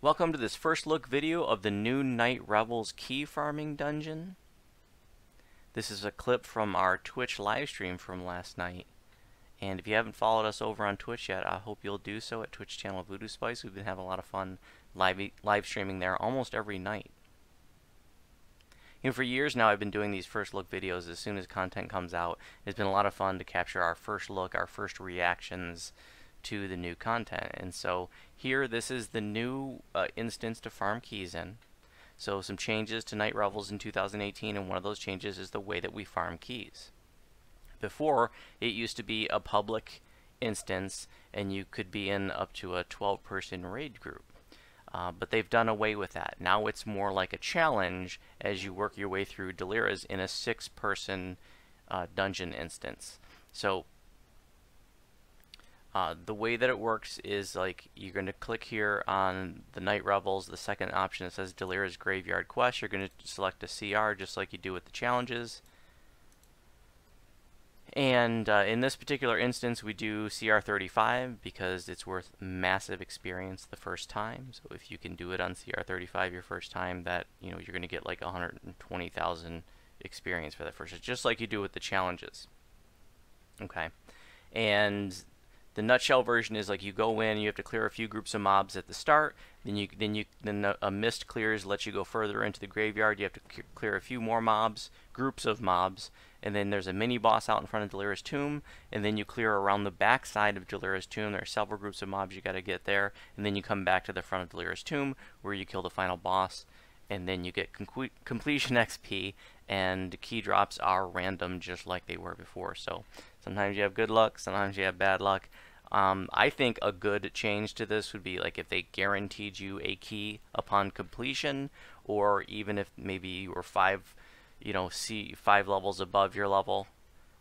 Welcome to this first look video of the new Night Revels key farming dungeon. This is a clip from our Twitch live stream from last night. And if you haven't followed us over on Twitch yet, I hope you'll do so at Twitch channel Voodoo Spice. We've been having a lot of fun live streaming there almost every night. You know, for years now I've been doing these first look videos as soon as content comes out. It's been a lot of fun to capture our first look, our first reactions to the new content. And so here, this is the new instance to farm keys in. So some changes to Night Revels in 2018, and one of those changes is the way that we farm keys. Before, it used to be a public instance, and you could be in up to a 12-person raid group. But they've done away with that. Now it's more like a challenge as you work your way through Delera's in a 6-person dungeon instance. So the way that it works is like you're going to click here on the Night Revels, the second option that says Delera's Graveyard Quest. You're going to select a CR just like you do with the challenges. And in this particular instance, we do CR 35 because it's worth massive experience the first time. So if you can do it on CR 35 your first time, that you're going to get like 120,000 experience for that first, just like you do with the challenges. Okay, and the nutshell version is like you go in, you have to clear a few groups of mobs at the start. Then a mist clears, lets you go further into the graveyard. You have to clear a few more mobs, groups of mobs, and then there's a mini boss out in front of Delera's tomb. And then you clear around the back side of Delera's tomb. There are several groups of mobs you got to get there, and then you come back to the front of Delera's tomb where you kill the final boss, and then you get completion XP. And key drops are random, just like they were before. So sometimes you have good luck, sometimes you have bad luck. I think a good change to this would be like if they guaranteed you a key upon completion, or even if maybe you were 5 levels above your level,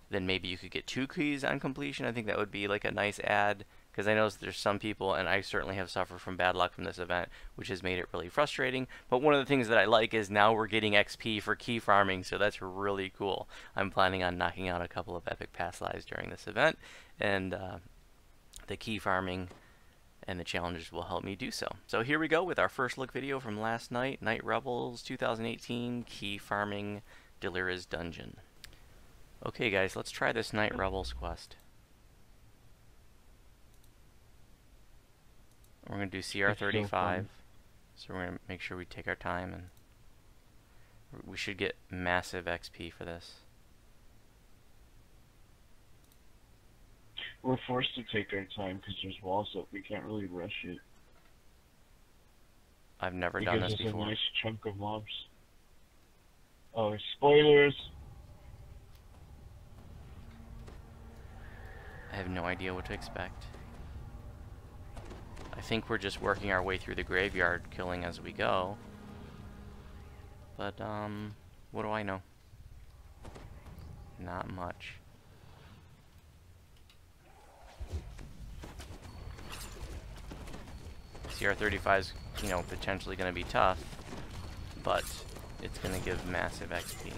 then maybe you could get 2 keys on completion. I think that would be like a nice add, because I know there's some people, and I certainly have suffered from bad luck from this event, which has made it really frustrating. But one of the things that I like is now we're getting XP for key farming, so that's really cool. I'm planning on knocking out a couple of epic pass lives during this event, and the key farming and the challenges will help me do so. So here we go with our first look video from last night, Night Revels 2018 key farming Delera's dungeon. Okay guys, let's try this Night Revels quest. We're going to do CR 35, so we're going to make sure we take our time, and we should get massive XP for this. We're forced to take our time because there's walls up. We can't really rush it. I've never done this before. It gives us a nice chunk of mobs. Oh, spoilers! I have no idea what to expect. I think we're just working our way through the graveyard, killing as we go. But, what do I know? Not much. CR 35 is, potentially going to be tough, but it's going to give massive XP.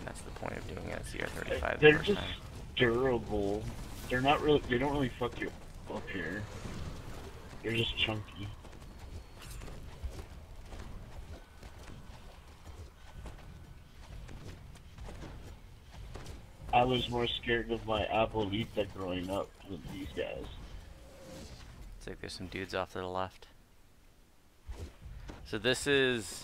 That's the point of doing it at CR 35 the They're first just time. durable. They're not really. They don't really fuck you up here. They're just chunky. I was more scared of my abuelita growing up than these guys. Looks like there's some dudes off to the left. So this is,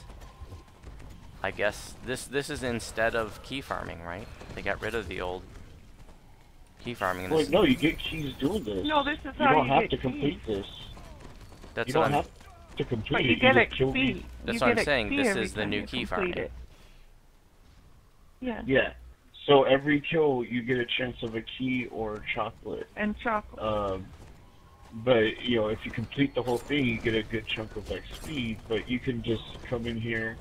I guess, this is instead of key farming, right? They got rid of the old key farming. And Wait, no, you get keys doing this. No, this is you how don't you have get to complete keys. this. That's you what don't I'm, have to complete But it. you get just kill XP. these. That's You what I'm get saying. XP This every is the time new you key complete farming. it. Yeah. Yeah. So every kill, you get a chance of a key or chocolate. And chocolate. But if you complete the whole thing, you get a good chunk of XP. But you can just come in here,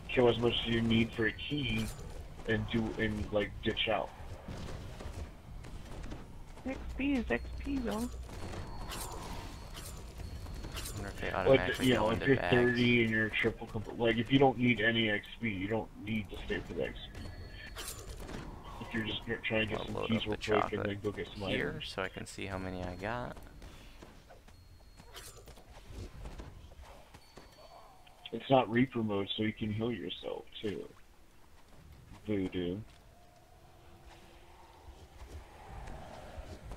kill as much as you need for a key, and like ditch out. XP is XP though. I wonder if they automatically go If into you're bags. 30 and you're triple like if you don't need any XP, you don't need to stay for the XP. If you're just trying to get I'll some load keys up real the quick and chocolate then go get some here items. so I can see how many I got. It's not Reaper mode, so you can heal yourself too. Voodoo.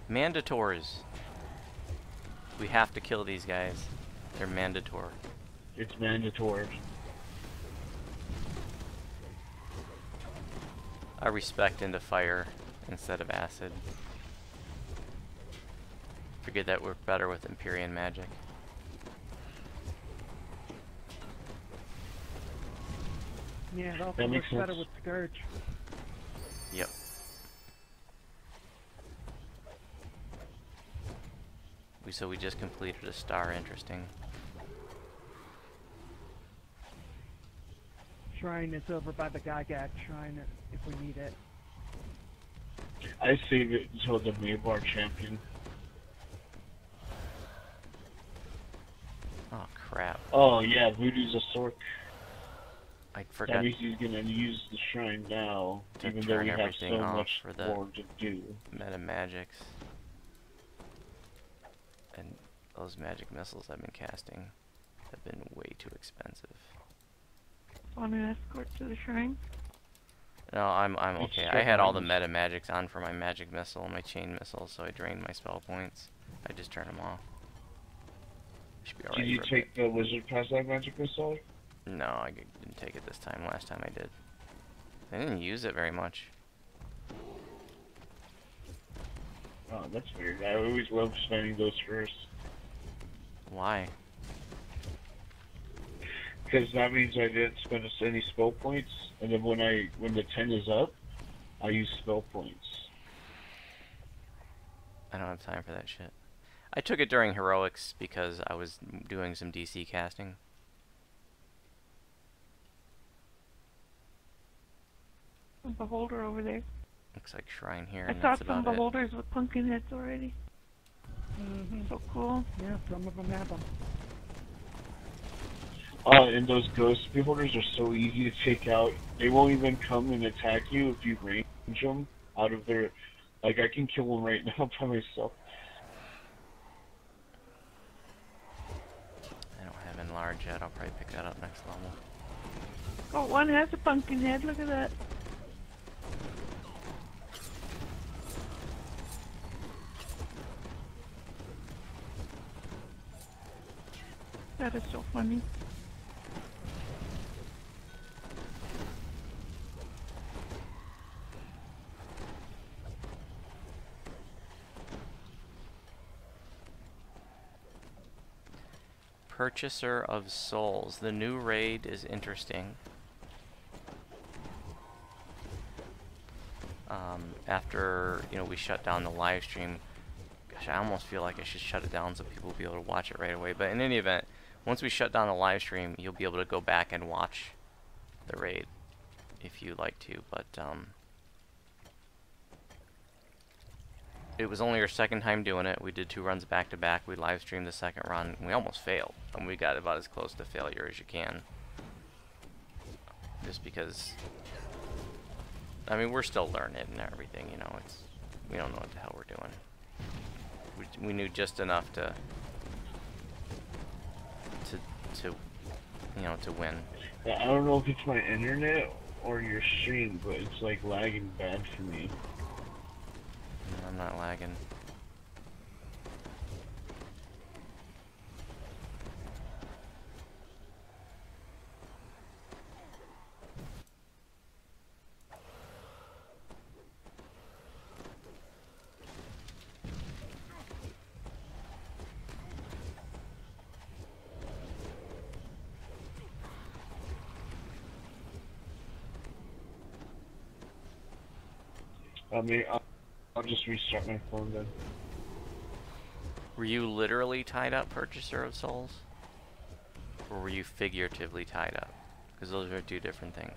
Mandators. We have to kill these guys. They're mandatory. It's mandatory. I respect into fire instead of acid. Figured that worked better with Empyrean magic. Yeah, it also That works makes better sense. with Scourge. Yep. So we just completed a star. Interesting. Shrine is over by the Gygax shrine if we need it. I save it until the Maybar champion. Oh crap! Oh yeah, Voodoo's a sork. I That forgot means he's gonna use the shrine now, to even though turn we have everything so off much for the more to do. meta magics. And those magic missiles I've been casting have been way too expensive. Want an escort to the shrine? No, I'm It's okay. I stuck had all the on. meta magics on for my magic missile and my chain missile, so I drained my spell points. I just turned them off. Should be Did alright you for a take the wizard past that magic missile? bit. No, I didn't take it this time. Last time I did. I didn't use it very much. Oh, that's weird. I always love spending those first. Why? Because that means I didn't spend any spell points, and then when the 10 is up, I use spell points. I don't have time for that shit. I took it during heroics because I was doing some DC casting. A beholder over there. Looks like shrine here, I and saw that's some about it. beholders with pumpkin heads already. Mm-hmm. So cool. Yeah, some of them have them. And those ghost beholders are so easy to take out. They won't even come and attack you if you range them out of their... Like, I can kill them right now by myself. I don't have enlarge yet. I'll probably pick that up next level. Oh, one has a pumpkin head. Look at that. That is so funny. Purchaser of Souls. The new raid is interesting. After, you know, we shut down the live stream, gosh, I almost feel like I should shut it down so people will be able to watch it right away. But in any event, once we shut down the live stream, you'll be able to go back and watch the raid if you like to. But it was only our second time doing it. We did 2 runs back to back. We live streamed the second run. And we almost failed, and we got about as close to failure as you can. Just because, I mean, we're still learning and everything, you know. We don't know what the hell we're doing. We knew just enough to you know, to win. I don't know if it's my internet or your stream, but it's like lagging bad for me. No, I'm not lagging. I mean, I'll just restart my phone then. Were you literally tied up, Purchaser of Souls? Or were you figuratively tied up? Because those are 2 different things.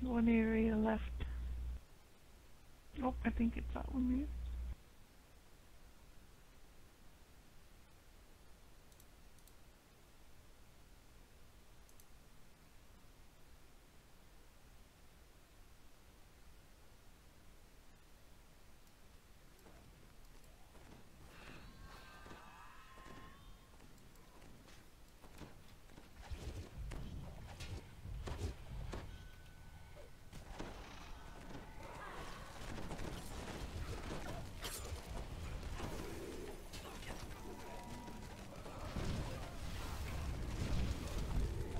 One area left. Oh, I think it's that one here.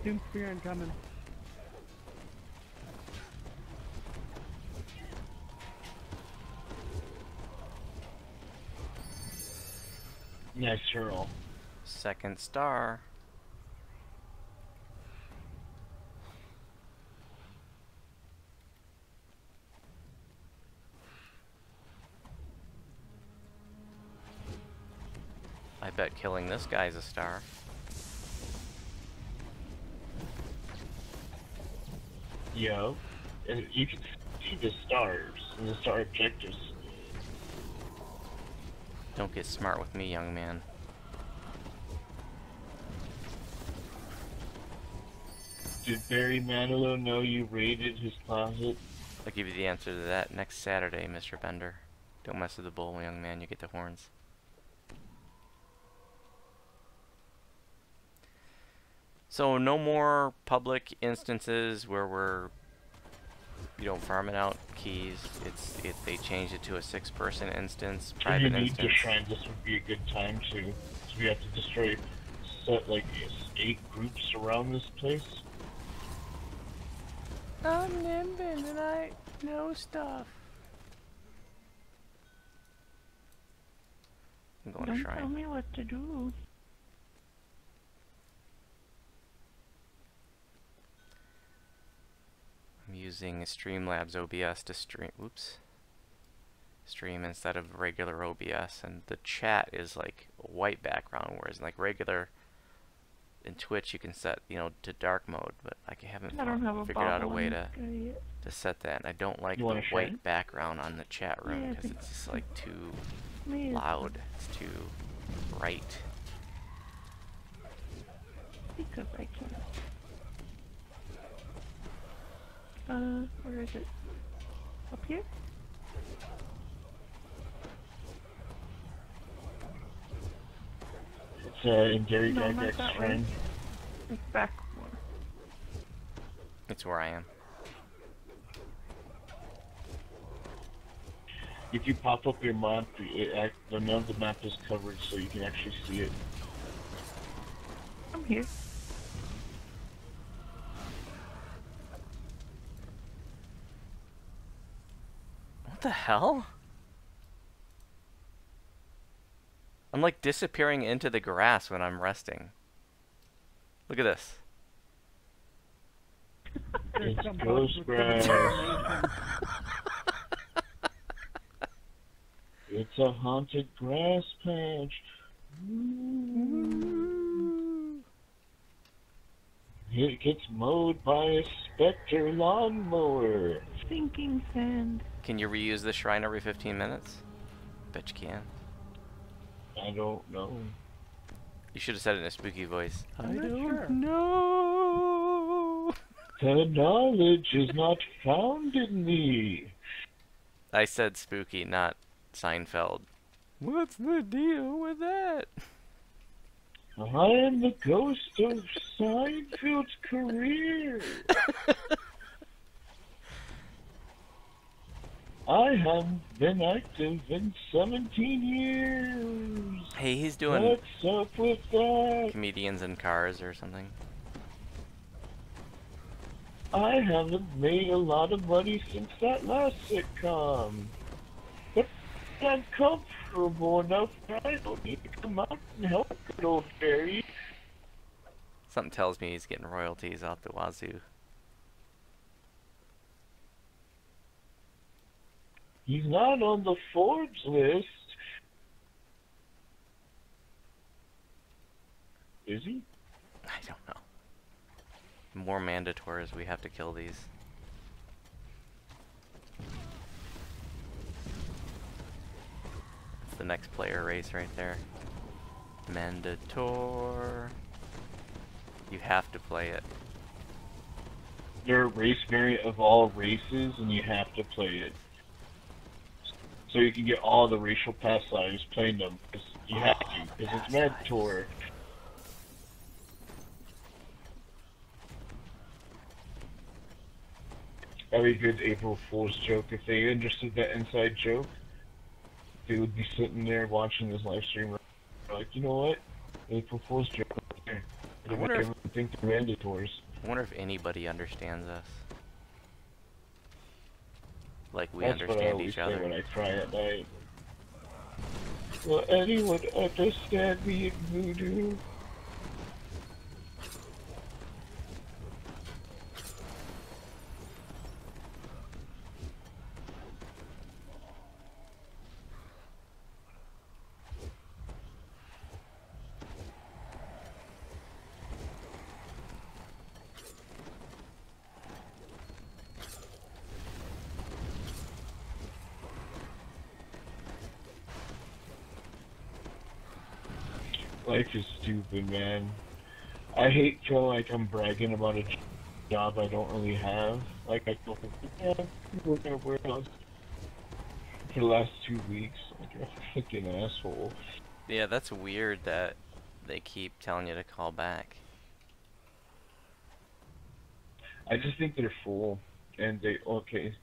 Doom Spear incoming. Nice hurl. Second star. I bet killing this guy's a star. Yo, and you can see the stars and the star objectives. Don't get smart with me, young man. Did Barry Manilow know you raided his closet? I'll give you the answer to that next Saturday, Mr. Bender. Don't mess with the bull, young man, you get the horns. So no more public instances where we're, farming out keys. They changed it to a 6-person instance, If you private need instance. to shrine, this would be a good time to. So we have to destroy, set like 8 groups around this place. I'm Nimbin and I know stuff. I'm going to Don't tell shrine. me what to do. I'm using Streamlabs OBS to stream instead of regular OBS, and the chat is like a white background, whereas in like regular in Twitch you can set to dark mode, but I haven't I don't have a figured out a bottle way in to this guy yet. set that, and I don't like You the wanna white share? background on the chat room Yeah, I because think it's just like too Me as loud, it's too bright. Because I can. Where is it? Up here? It's in Gary No, not Gygax's that way. shrine. It's back more. It's where I am. If you pop up your map, none of the map is covered, so you can actually see it. I'm here. What the hell? I'm like disappearing into the grass when I'm resting. Look at this. There's It's some bugs ghost with grass. information. It's a haunted grass patch. It gets mowed by a specter lawnmower. Sinking sand. Can you reuse the shrine every 15 minutes? Bet you can. I don't know. You should have said it in a spooky voice. I'm not sure. know. The knowledge is not found in me. I said spooky, not Seinfeld. What's the deal with that? I am the ghost of Seinfeld's career. I haven't been active in 17 years. Hey, he's doing What's up with that? comedians in cars or something. I haven't made a lot of money since that last sitcom. But I'm comfortable enough that I don't need to come out and help good old Barry. Something tells me he's getting royalties out the wazoo. He's not on the Forbes list. Is he? I don't know. More mandatories, we have to kill these. the next player race right there. Mandator. You have to play it. They're a race variant of all races, and you have to play it. So you can get all the racial pastimes playing them. Cause you have to, because it's Mandator. That'd be a good April Fool's joke. If they understood that inside joke, they would be sitting there watching this live stream like, you know what? April Fool's joke up there. I wonder if, think they're Mandators. I wonder if anybody understands us. Like we That's what I understand always each say other. when I cry at night. Will anyone understand me in voodoo? Life is stupid, man. I hate feeling like I'm bragging about a job I don't really have. Like, I feel like, yeah, I'm working at a warehouse for the last 2 weeks. Like, you're a freaking asshole. Yeah, that's weird that they keep telling you to call back. I just think they're full. And they, okay.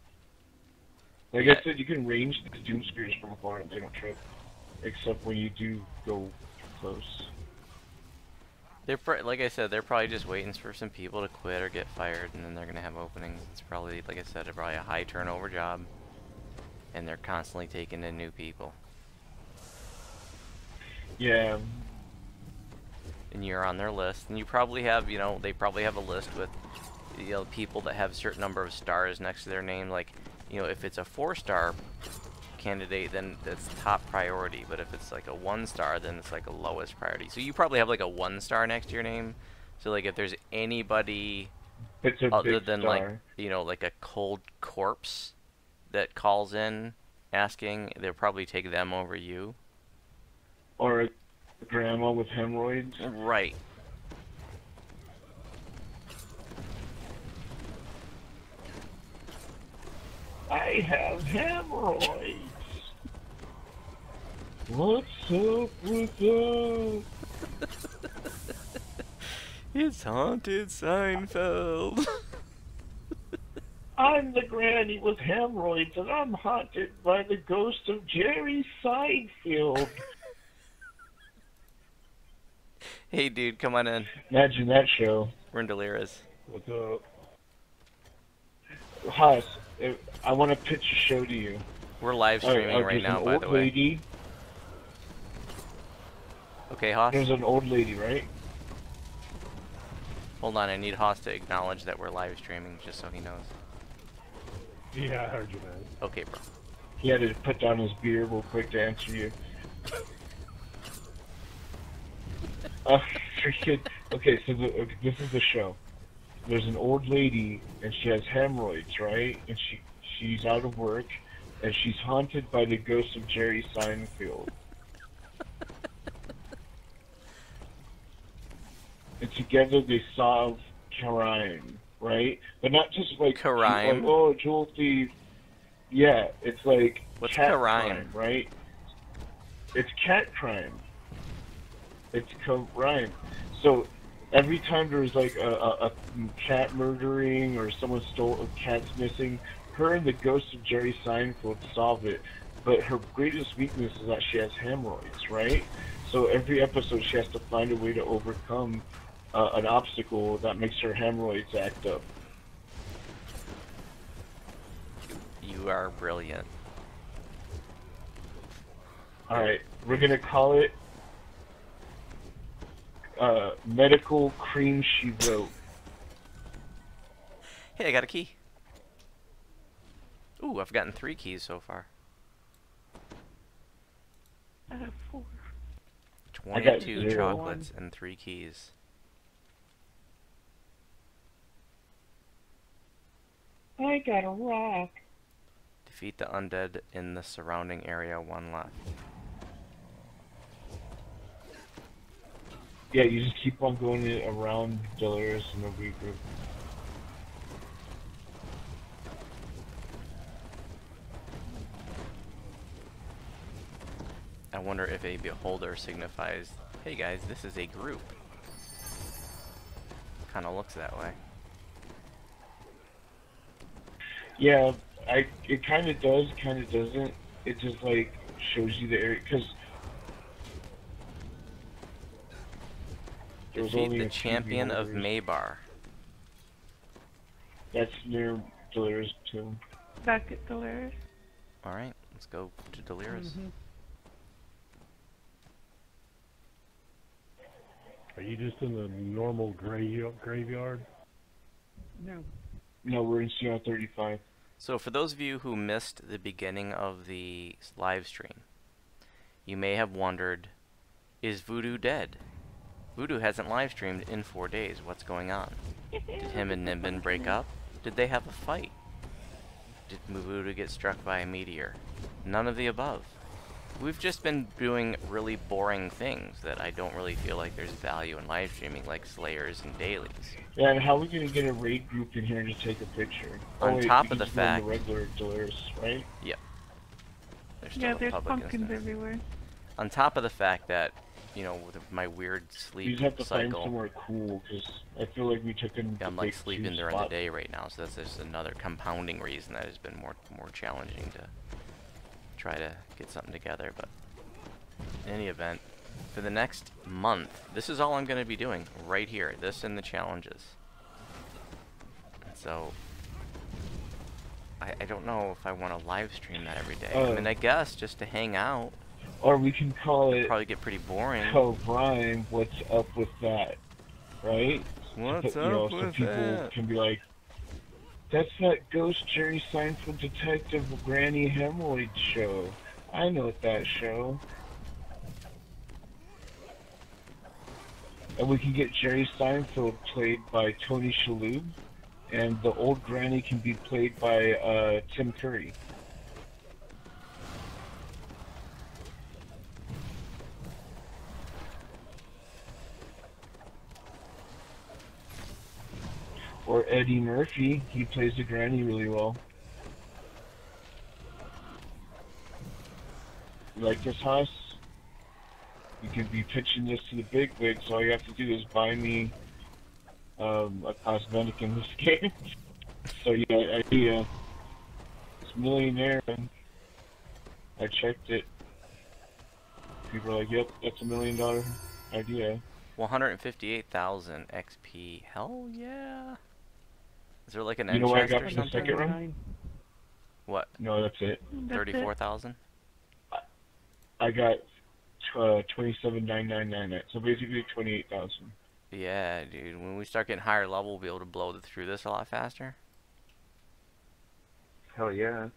Like Yeah. I said, you can range these doom screws from afar and they don't trip. Except when you do go close. They're like I said, they're probably just waiting for some people to quit or get fired, and then they're gonna have openings. It's probably, like I said, probably a high turnover job, and they're constantly taking in new people. Yeah. And you're on their list, and you probably have, you know, they probably have a list with, you know, people that have a certain number of stars next to their name. Like, you know, if it's a 4-star candidate, then that's top priority, but if it's like a 1-star, then it's like a lowest priority. So you probably have like a 1-star next to your name. So like if there's anybody It's a other big than star. like, you know, like a cold corpse that calls in asking, they'll probably take them over you. Or a grandma with hemorrhoids. Right. I have hemorrhoids. What's up with that? It's haunted Seinfeld. I'm the granny with hemorrhoids, and I'm haunted by the ghost of Jerry Seinfeld. Hey dude, come on in. Imagine that show. We're in Delera's. What's up? Haas, I want to pitch a show to you. We're live streaming right There's now, an by old the way. lady. Okay, Hoss. There's an old lady, right? Hold on, I need Hoss to acknowledge that we're live streaming, just so he knows. Yeah, I heard you, man. Okay, bro. He had to put down his beer real quick to answer you. Freaking. Okay, so this is the show. There's an old lady, and she has hemorrhoids, right? And she's out of work, and she's haunted by the ghost of Jerry Seinfeld. And together they solve crime, right? But not just like Crime? like, oh, jewel thief. Yeah, it's like What's cat crime? right? It's cat crime. It's crime. So every time there's like a cat murdering or someone stole a cat's missing, her and the ghost of Jerry Seinfeld solve it. But her greatest weakness is that she has hemorrhoids, right? So every episode she has to find a way to overcome an obstacle that makes her hemorrhoids act up. You are brilliant. Alright, we're gonna call it Medical Cream She Wrote. Hey, I got a key. Ooh, I've gotten 3 keys so far. I have 4. I got 22 0. chocolates and 3 keys. I got a rock. Defeat the undead in the surrounding area, 1 left. Yeah, you just keep on going around Delera and a regroup. I wonder if a beholder signifies, hey guys, this is a group. Kind of looks that way. Yeah, it kind of does, kind of doesn't. It just like shows you the area because there was Defeat only the a few champion of beholders. Maybar. That's near Delera's tomb. Back at Delera. Alright, let's go to Delira's. Mm-hmm. Are you just in the normal graveyard? No. No, we're in CR 35. So for those of you who missed the beginning of the live stream, you may have wondered, is Voodoo dead? Voodoo hasn't live streamed in 4 days. What's going on? Did him and Nimbin break up? Did they have a fight? Did Voodoo get struck by a meteor? None of the above. We've just been doing really boring things that I don't really feel like there's value in live streaming, like Slayers and dailies. Yeah, and how are we gonna get a raid group in here to take a picture? On wait, top we of can the just go in fact- the regular Delaris, right? Yep. There's still Yeah, a there's public pumpkins instance. everywhere. On top of the fact that, you know, with my weird We sleep just have to find cycle, somewhere cool, because I feel like we took in I'm the like big sleeping two during the spots. day right now, so that's just another compounding reason that has been more challenging to try to get something together. But in any event, for the next month, this is all I'm going to be doing right here. This and the challenges. And so I don't know if I want to live stream that every day. I mean, I guess just to hang out. Or we can call it Probably get pretty boring. Rhyme, what's up with that, right? What's You know, up so with people that? can be like, that's that ghost Jerry Seinfeld detective Granny Hemorrhoid show. I know that show. And we can get Jerry Seinfeld played by Tony Shalhoub, and the old Granny can be played by Tim Curry. Or Eddie Murphy, he plays the Granny really well. You like this, Haas? You can be pitching this to the big wigs. All you have to do is buy me a cosmetic in this game. So yeah, it's millionaire, and I checked it. People are like, "Yep, that's $1 million idea." 158,000 XP. Hell yeah. Is there like an You end know what I chest got or for the something? second run? What? No, that's it. That's it. 34,000? I got 27,999. So basically 28,000. Yeah, dude. When we start getting higher level, we'll be able to blow through this a lot faster. Hell yeah.